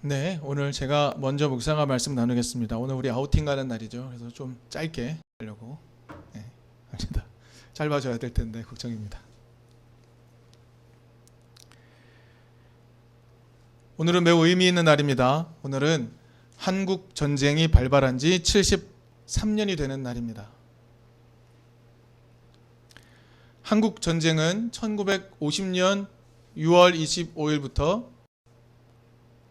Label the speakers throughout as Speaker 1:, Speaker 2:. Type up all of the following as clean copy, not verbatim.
Speaker 1: 네, 오늘 제가 먼저 묵상할 말씀 나누겠습니다. 오늘 우리 아우팅 가는 날이죠. 그래서 좀 짧게 하려고 합니다. 짧아져야 될 텐데 걱정입니다. 오늘은 매우 의미 있는 날입니다. 오늘은 한국 전쟁이 발발한 지 73년이 되는 날입니다. 한국 전쟁은 1950년 6월 25일부터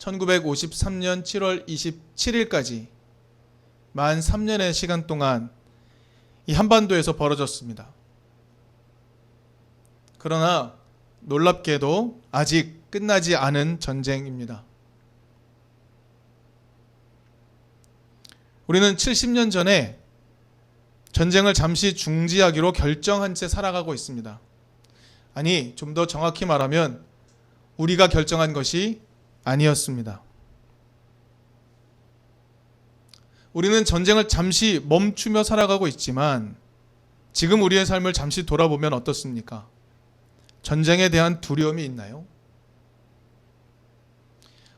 Speaker 1: 1953년 7월 27일까지 만 3년의 시간 동안 이 한반도에서 벌어졌습니다. 그러나 놀랍게도 아직 끝나지 않은 전쟁입니다. 우리는 70년 전에 전쟁을 잠시 중지하기로 결정한 채 살아가고 있습니다. 아니, 좀 더 정확히 말하면 우리가 결정한 것이 아니었습니다. 우리는 전쟁을 잠시 멈추며 살아가고 있지만 지금 우리의 삶을 잠시 돌아보면 어떻습니까? 전쟁에 대한 두려움이 있나요?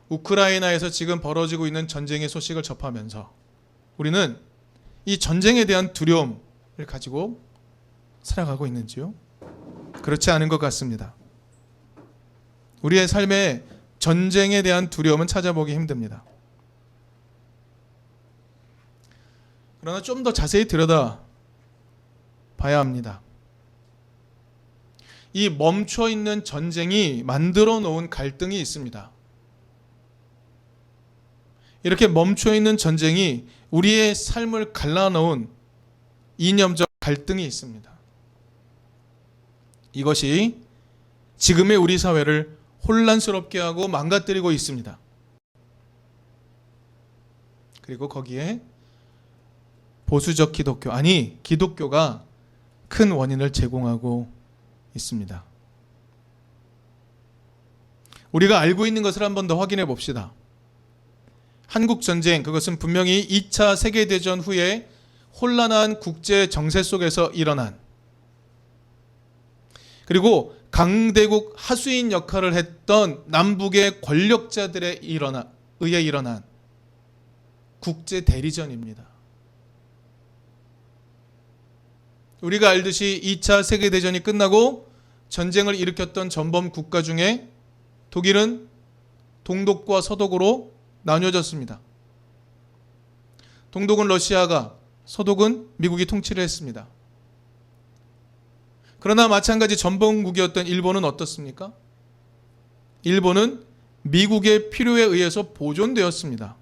Speaker 1: 우크라이나에서 지금 벌어지고 있는 전쟁의 소식을 접하면서 우리는 이 전쟁에 대한 두려움을 가지고 살아가고 있는지요? 그렇지 않은 것 같습니다. 우리의 삶에 전쟁에 대한 두려움은 찾아보기 힘듭니다. 그러나 좀 더 자세히 들여다 봐야 합니다. 이 멈춰 있는 전쟁이 만들어 놓은 갈등이 있습니다. 이렇게 멈춰 있는 전쟁이 우리의 삶을 갈라놓은 이념적 갈등이 있습니다. 이것이 지금의 우리 사회를 혼란스럽게 하고 망가뜨리고 있습니다. 그리고 거기에 보수적 기독교, 아니 기독교가 큰 원인을 제공하고 있습니다. 우리가 알고 있는 것을 한 번 더 확인해 봅시다. 한국전쟁, 그것은 분명히 2차 세계대전 후에 혼란한 국제 정세 속에서 일어난, 그리고 강대국 하수인 역할을 했던 남북의 권력자들에 의해 일어난 국제 대리전입니다. 우리가 알듯이 2차 세계대전이 끝나고 전쟁을 일으켰던 전범 국가 중에 독일은 동독과 서독으로 나뉘어졌습니다. 동독은 러시아가, 서독은 미국이 통치를 했습니다. 그러나 마찬가지 전범국이었던 일본은 어떻습니까? 일본은 미국의 필요에 의해서 보존되었습니다.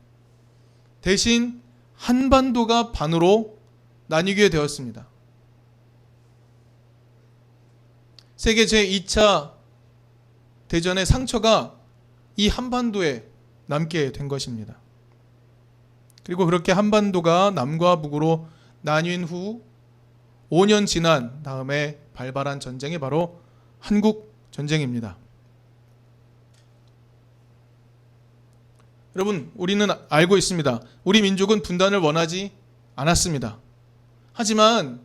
Speaker 1: 대신 한반도가 반으로 나뉘게 되었습니다. 세계 제2차 대전의 상처가 이 한반도에 남게 된 것입니다. 그리고 그렇게 한반도가 남과 북으로 나뉜 후 5년 지난 다음에 발발한 전쟁이 바로 한국 전쟁입니다. 여러분, 우리는 알고 있습니다. 우리 민족은 분단을 원하지 않았습니다. 하지만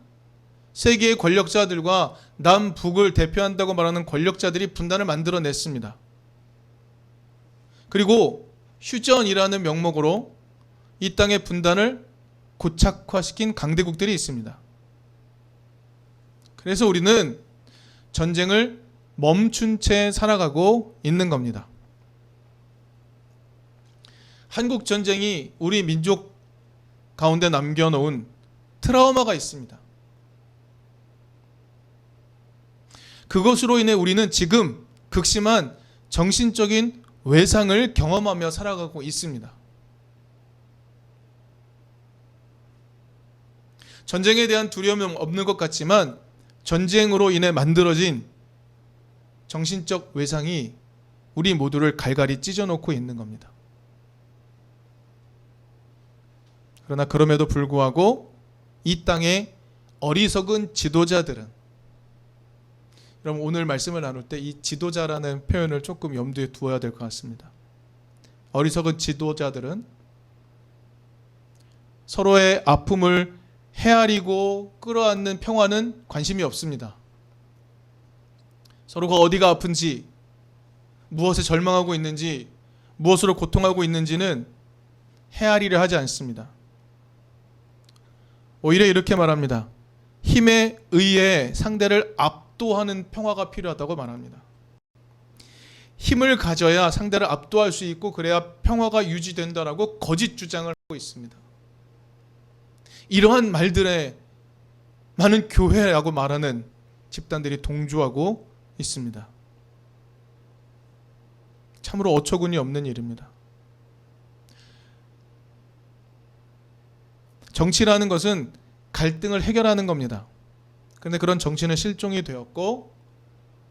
Speaker 1: 세계의 권력자들과 남북을 대표한다고 말하는 권력자들이 분단을 만들어냈습니다. 그리고 휴전이라는 명목으로 이 땅의 분단을 고착화시킨 강대국들이 있습니다. 그래서 우리는 전쟁을 멈춘 채 살아가고 있는 겁니다. 한국 전쟁이 우리 민족 가운데 남겨놓은 트라우마가 있습니다. 그것으로 인해 우리는 지금 극심한 정신적인 외상을 경험하며 살아가고 있습니다. 전쟁에 대한 두려움은 없는 것 같지만 전쟁으로 인해 만들어진 정신적 외상이 우리 모두를 갈갈이 찢어놓고 있는 겁니다. 그러나 그럼에도 불구하고 이 땅의 어리석은 지도자들은, 여러분 오늘 말씀을 나눌 때 이 지도자라는 표현을 조금 염두에 두어야 될 것 같습니다. 어리석은 지도자들은 서로의 아픔을 헤아리고 끌어안는 평화는 관심이 없습니다. 서로가 어디가 아픈지, 무엇에 절망하고 있는지, 무엇으로 고통하고 있는지는 헤아리려 하지 않습니다. 오히려 이렇게 말합니다. 힘에 의해 상대를 압도하는 평화가 필요하다고 말합니다. 힘을 가져야 상대를 압도할 수 있고 그래야 평화가 유지된다라고 거짓 주장을 하고 있습니다. 이러한 말들에 많은 교회라고 말하는 집단들이 동조하고 있습니다. 참으로 어처구니 없는 일입니다. 정치라는 것은 갈등을 해결하는 겁니다. 그런데 그런 정치는 실종이 되었고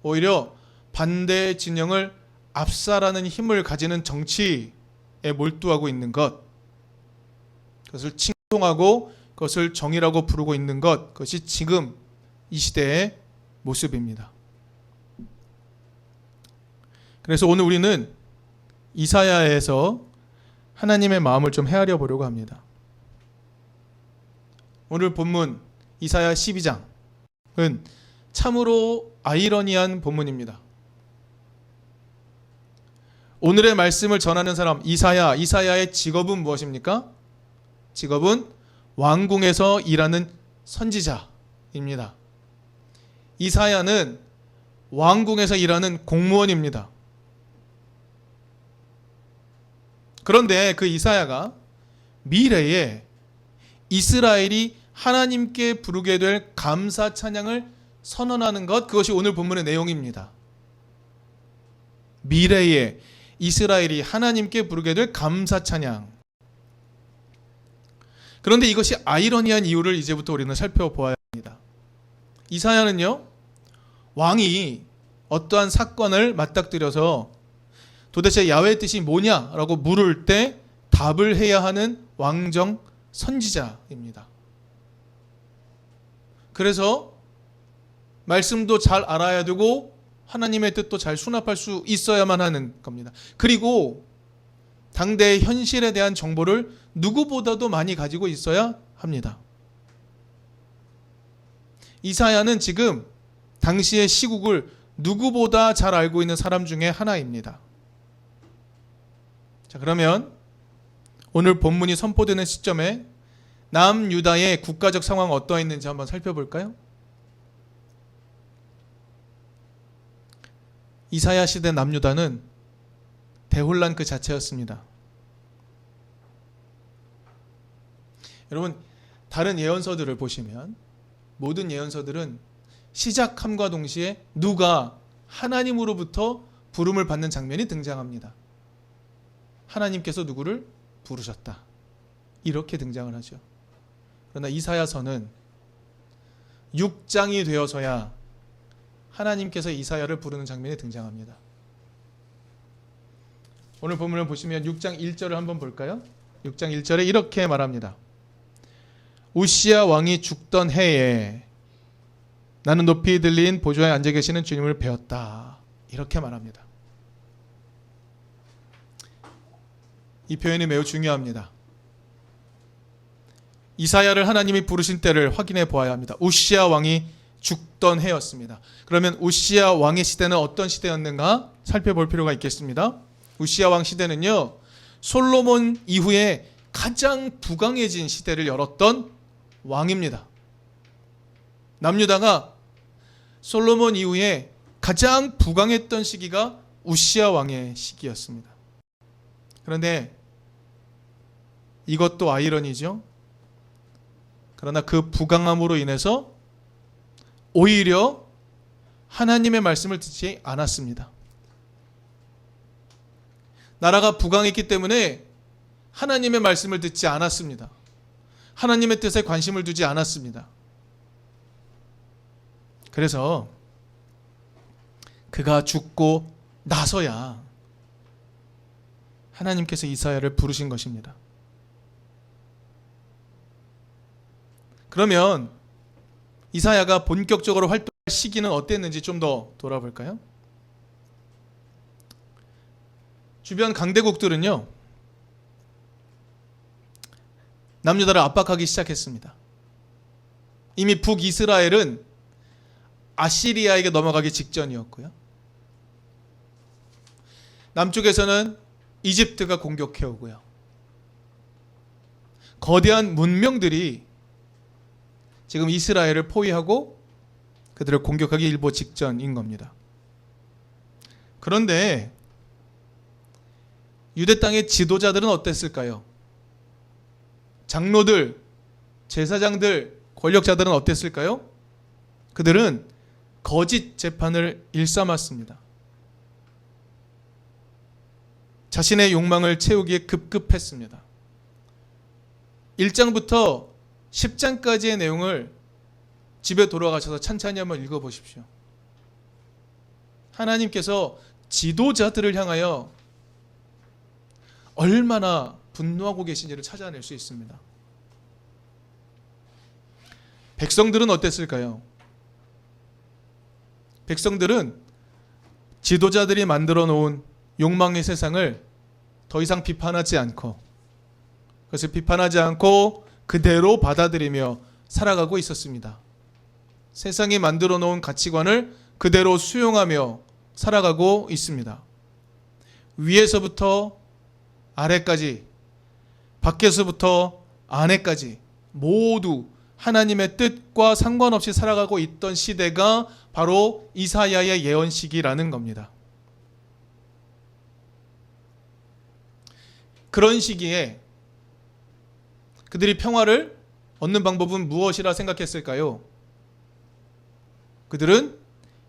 Speaker 1: 오히려 반대 진영을 압살하는 힘을 가지는 정치에 몰두하고 있는 것, 그것을 칭송하고 그것을 정의라고 부르고 있는 것, 그것이 지금 이 시대의 모습입니다. 그래서 오늘 우리는 이사야에서 하나님의 마음을 좀 헤아려 보려고 합니다. 오늘 본문 이사야 12장은 참으로 아이러니한 본문입니다. 오늘의 말씀을 전하는 사람 이사야의 직업은 무엇입니까? 직업은 왕궁에서 일하는 선지자입니다. 이사야는 왕궁에서 일하는 공무원입니다. 그런데 그 이사야가 미래에 이스라엘이 하나님께 부르게 될 감사 찬양을 선언하는 것, 그것이 오늘 본문의 내용입니다. 미래에 이스라엘이 하나님께 부르게 될 감사 찬양. 그런데 이것이 아이러니한 이유를 이제부터 우리는 살펴보아야 합니다. 이사야는요, 왕이 어떠한 사건을 맞닥뜨려서 도대체 야훼의 뜻이 뭐냐라고 물을 때 답을 해야 하는 왕정 선지자입니다. 그래서 말씀도 잘 알아야 되고 하나님의 뜻도 잘 수납할 수 있어야만 하는 겁니다. 그리고 당대의 현실에 대한 정보를 누구보다도 많이 가지고 있어야 합니다. 이사야는 지금 당시의 시국을 누구보다 잘 알고 있는 사람 중에 하나입니다. 자, 그러면 오늘 본문이 선포되는 시점에 남유다의 국가적 상황은 어떠했는지 한번 살펴볼까요? 이사야 시대 남유다는 대혼란 그 자체였습니다. 여러분, 다른 예언서들을 보시면 모든 예언서들은 시작함과 동시에 누가 하나님으로부터 부름을 받는 장면이 등장합니다. 하나님께서 누구를 부르셨다, 이렇게 등장을 하죠. 그러나 이사야서는 6장이 되어서야 하나님께서 이사야를 부르는 장면이 등장합니다. 오늘 본문을 보시면 6장 1절을 한번 볼까요? 6장 1절에 이렇게 말합니다. 우시야 왕이 죽던 해에 나는 높이 들린 보좌에 앉아 계시는 주님을 배웠다, 이렇게 말합니다. 이 표현이 매우 중요합니다. 이사야를 하나님이 부르신 때를 확인해 보아야 합니다. 우시야 왕이 죽던 해였습니다. 그러면 우시야 왕의 시대는 어떤 시대였는가 살펴볼 필요가 있겠습니다. 우시야 왕 시대는요, 솔로몬 이후에 가장 부강해진 시대를 열었던 왕입니다. 남유다가 솔로몬 이후에 가장 부강했던 시기가 우시야 왕의 시기였습니다. 그런데 이것도 아이러니죠. 그러나 그 부강함으로 인해서 오히려 하나님의 말씀을 듣지 않았습니다. 나라가 부강했기 때문에 하나님의 말씀을 듣지 않았습니다. 하나님의 뜻에 관심을 두지 않았습니다. 그래서 그가 죽고 나서야 하나님께서 이사야를 부르신 것입니다. 그러면 이사야가 본격적으로 활동할 시기는 어땠는지 좀 더 돌아볼까요? 주변 강대국들은요, 남유다를 압박하기 시작했습니다. 이미 북이스라엘은 아시리아에게 넘어가기 직전이었고요. 남쪽에서는 이집트가 공격해 오고요. 거대한 문명들이 지금 이스라엘을 포위하고 그들을 공격하기 일보 직전인 겁니다. 그런데 유대 땅의 지도자들은 어땠을까요? 장로들, 제사장들, 권력자들은 어땠을까요? 그들은 거짓 재판을 일삼았습니다. 자신의 욕망을 채우기에 급급했습니다. 1장부터 10장까지의 내용을 집에 돌아가셔서 찬찬히 한번 읽어보십시오. 하나님께서 지도자들을 향하여 얼마나 분노하고 계신지를 찾아낼 수 있습니다. 백성들은 어땠을까요? 백성들은 지도자들이 만들어 놓은 욕망의 세상을 더 이상 비판하지 않고, 그것을 비판하지 않고 그대로 받아들이며 살아가고 있었습니다. 세상이 만들어 놓은 가치관을 그대로 수용하며 살아가고 있습니다. 위에서부터 아래까지, 밖에서부터 안에까지 모두 하나님의 뜻과 상관없이 살아가고 있던 시대가 바로 이사야의 예언 시기라는 겁니다. 그런 시기에 그들이 평화를 얻는 방법은 무엇이라 생각했을까요? 그들은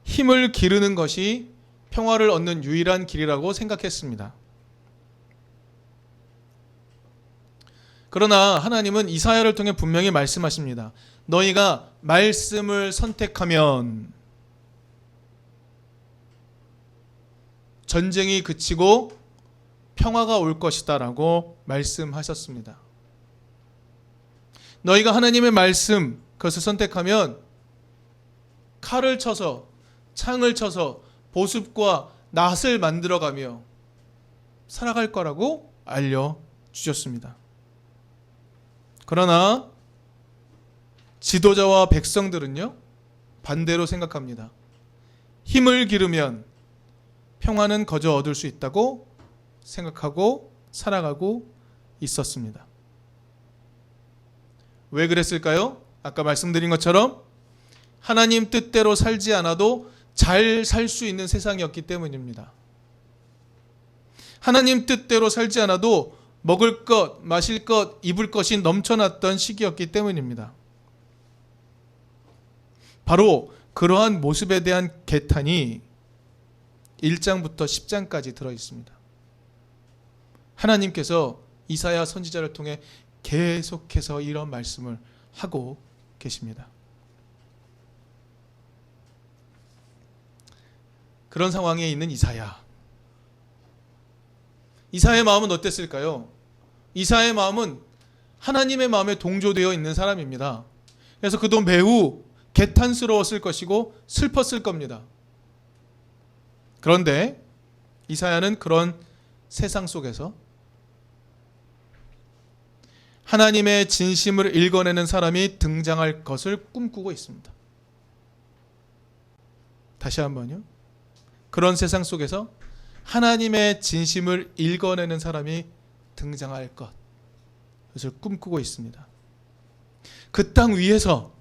Speaker 1: 힘을 기르는 것이 평화를 얻는 유일한 길이라고 생각했습니다. 그러나 하나님은 이사야를 통해 분명히 말씀하십니다. 너희가 말씀을 선택하면 전쟁이 그치고 평화가 올 것이다 라고 말씀하셨습니다. 너희가 하나님의 말씀, 그것을 선택하면 칼을 쳐서, 창을 쳐서 보습과 낫을 만들어가며 살아갈 거라고 알려주셨습니다. 그러나 지도자와 백성들은요, 반대로 생각합니다. 힘을 기르면 평화는 거저 얻을 수 있다고 생각하고 살아가고 있었습니다. 왜 그랬을까요? 아까 말씀드린 것처럼 하나님 뜻대로 살지 않아도 잘 살 수 있는 세상이었기 때문입니다. 하나님 뜻대로 살지 않아도 먹을 것, 마실 것, 입을 것이 넘쳐났던 시기였기 때문입니다. 바로 그러한 모습에 대한 개탄이 1장부터 10장까지 들어 있습니다. 하나님께서 이사야 선지자를 통해 계속해서 이런 말씀을 하고 계십니다. 그런 상황에 있는 이사야의 마음은 어땠을까요? 이사야의 마음은 하나님의 마음에 동조되어 있는 사람입니다. 그래서 그도 매우 개탄스러웠을 것이고 슬펐을 겁니다. 그런데 이사야는 그런 세상 속에서 하나님의 진심을 읽어내는 사람이 등장할 것을 꿈꾸고 있습니다. 다시 한번요. 그런 세상 속에서 하나님의 진심을 읽어내는 사람이 등장할 것, 그것을 꿈꾸고 있습니다. 그 땅 위에서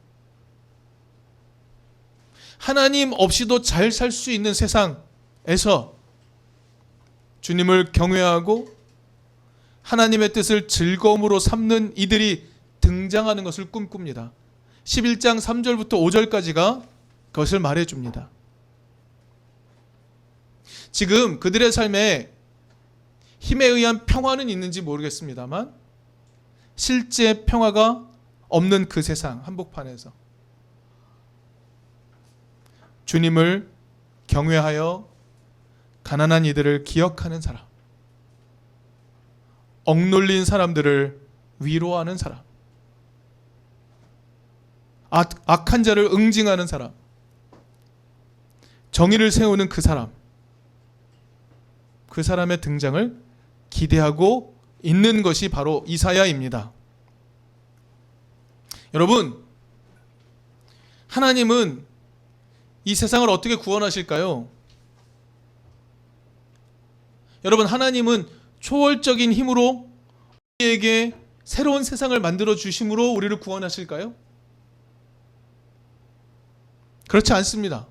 Speaker 1: 하나님 없이도 잘 살 수 있는 세상에서 주님을 경외하고 하나님의 뜻을 즐거움으로 삼는 이들이 등장하는 것을 꿈꿉니다. 11장 3절부터 5절까지가 그것을 말해줍니다. 지금 그들의 삶에 힘에 의한 평화는 있는지 모르겠습니다만 실제 평화가 없는 그 세상 한복판에서 주님을 경외하여 가난한 이들을 기억하는 사람, 억눌린 사람들을 위로하는 사람, 악한 자를 응징하는 사람, 정의를 세우는 그 사람, 그 사람의 등장을 기대하고 있는 것이 바로 이사야입니다. 여러분, 하나님은 이 세상을 어떻게 구원하실까요? 여러분, 하나님은 초월적인 힘으로 우리에게 새로운 세상을 만들어 주심으로 우리를 구원하실까요? 그렇지 않습니다.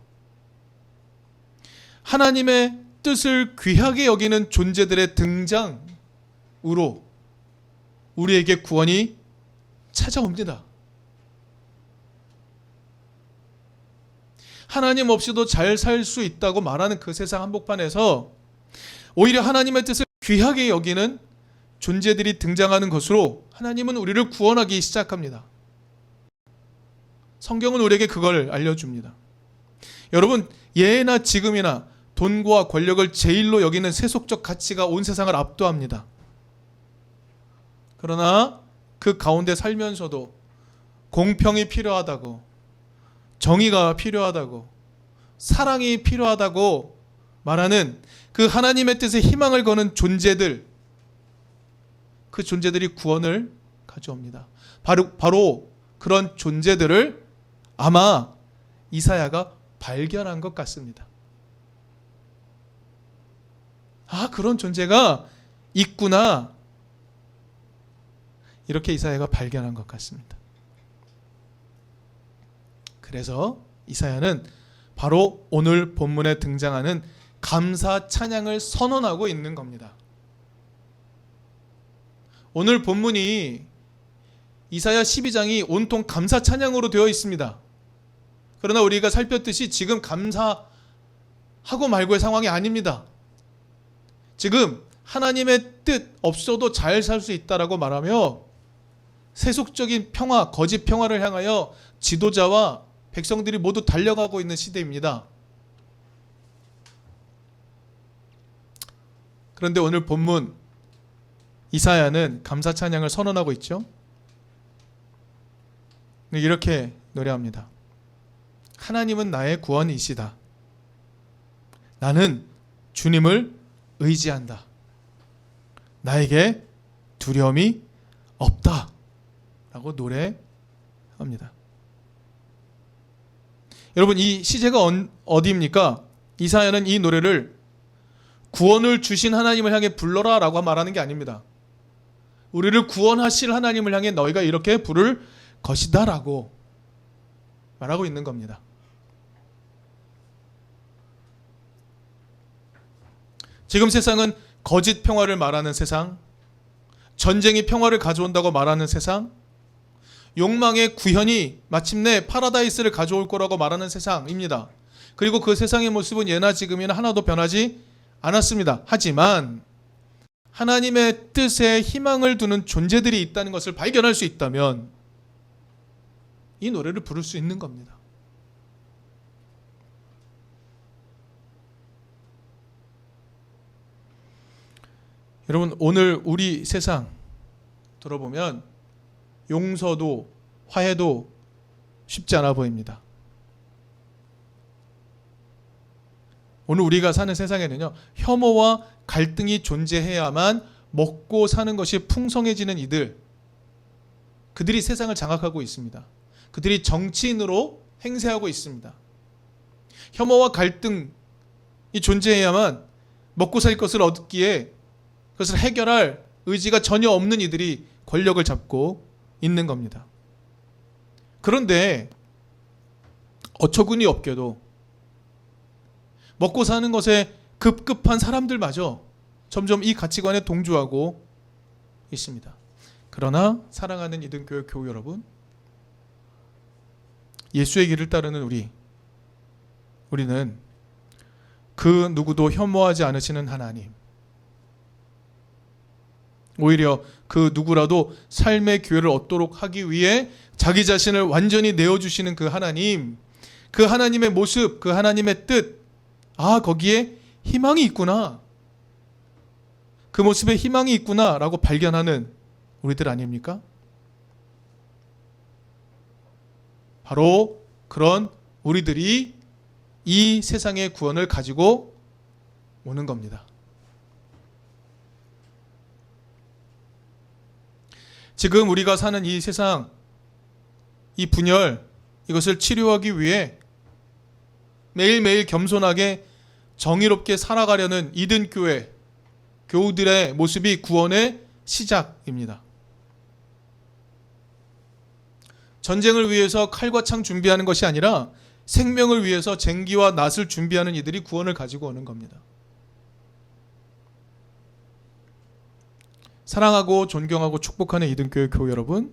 Speaker 1: 하나님의 뜻을 귀하게 여기는 존재들의 등장으로 우리에게 구원이 찾아옵니다. 하나님 없이도 잘 살 수 있다고 말하는 그 세상 한복판에서 오히려 하나님의 뜻을 귀하게 여기는 존재들이 등장하는 것으로 하나님은 우리를 구원하기 시작합니다. 성경은 우리에게 그걸 알려줍니다. 여러분, 예나 지금이나 돈과 권력을 제일로 여기는 세속적 가치가 온 세상을 압도합니다. 그러나 그 가운데 살면서도 공평이 필요하다고, 정의가 필요하다고, 사랑이 필요하다고 말하는 그 하나님의 뜻에 희망을 거는 존재들, 그 존재들이 구원을 가져옵니다. 바로 그런 존재들을 아마 이사야가 발견한 것 같습니다. 아, 그런 존재가 있구나. 이렇게 이사야가 발견한 것 같습니다. 그래서 이사야는 바로 오늘 본문에 등장하는 감사 찬양을 선언하고 있는 겁니다. 오늘 본문이 이사야 12장이 온통 감사 찬양으로 되어 있습니다. 그러나 우리가 살폈듯이 지금 감사하고 말고의 상황이 아닙니다. 지금 하나님의 뜻 없어도 잘 살 수 있다라고 말하며 세속적인 평화, 거짓 평화를 향하여 지도자와 백성들이 모두 달려가고 있는 시대입니다. 그런데 오늘 본문 이사야는 감사 찬양을 선언하고 있죠. 이렇게 노래합니다. 하나님은 나의 구원이시다. 나는 주님을 의지한다. 나에게 두려움이 없다. 라고 노래합니다. 여러분, 이 시제가 어디입니까? 이사야는 이 노래를 구원을 주신 하나님을 향해 불러라 라고 말하는 게 아닙니다. 우리를 구원하실 하나님을 향해 너희가 이렇게 부를 것이다 라고 말하고 있는 겁니다. 지금 세상은 거짓 평화를 말하는 세상, 전쟁이 평화를 가져온다고 말하는 세상, 욕망의 구현이 마침내 파라다이스를 가져올 거라고 말하는 세상입니다. 그리고 그 세상의 모습은 예나 지금이나 하나도 변하지 않았습니다. 하지만 하나님의 뜻에 희망을 두는 존재들이 있다는 것을 발견할 수 있다면 이 노래를 부를 수 있는 겁니다. 여러분, 오늘 우리 세상 들어보면 용서도 화해도 쉽지 않아 보입니다. 오늘 우리가 사는 세상에는요, 혐오와 갈등이 존재해야만 먹고 사는 것이 풍성해지는 이들, 그들이 세상을 장악하고 있습니다. 그들이 정치인으로 행세하고 있습니다. 혐오와 갈등이 존재해야만 먹고 살 것을 얻기에 그것을 해결할 의지가 전혀 없는 이들이 권력을 잡고 있는 겁니다. 그런데 어처구니 없게도 먹고 사는 것에 급급한 사람들마저 점점 이 가치관에 동조하고 있습니다. 그러나 사랑하는 이등교회 교우 여러분, 예수의 길을 따르는 우리는 그 누구도 혐오하지 않으시는 하나님, 오히려 그 누구라도 삶의 기회를 얻도록 하기 위해 자기 자신을 완전히 내어주시는 그 하나님, 그 하나님의 모습, 그 하나님의 뜻, 아, 거기에 희망이 있구나, 그 모습에 희망이 있구나 라고 발견하는 우리들 아닙니까? 바로 그런 우리들이 이 세상의 구원을 가지고 오는 겁니다. 지금 우리가 사는 이 세상, 이 분열, 이것을 치료하기 위해 매일매일 겸손하게 정의롭게 살아가려는 이든교회, 교우들의 모습이 구원의 시작입니다. 전쟁을 위해서 칼과 창 준비하는 것이 아니라 생명을 위해서 쟁기와 낫을 준비하는 이들이 구원을 가지고 오는 겁니다. 사랑하고 존경하고 축복하는 이등교회 교우 여러분,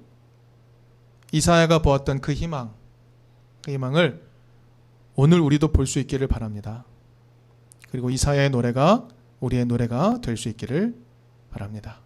Speaker 1: 이사야가 보았던 그 희망을 오늘 우리도 볼 수 있기를 바랍니다. 그리고 이사야의 노래가 우리의 노래가 될 수 있기를 바랍니다.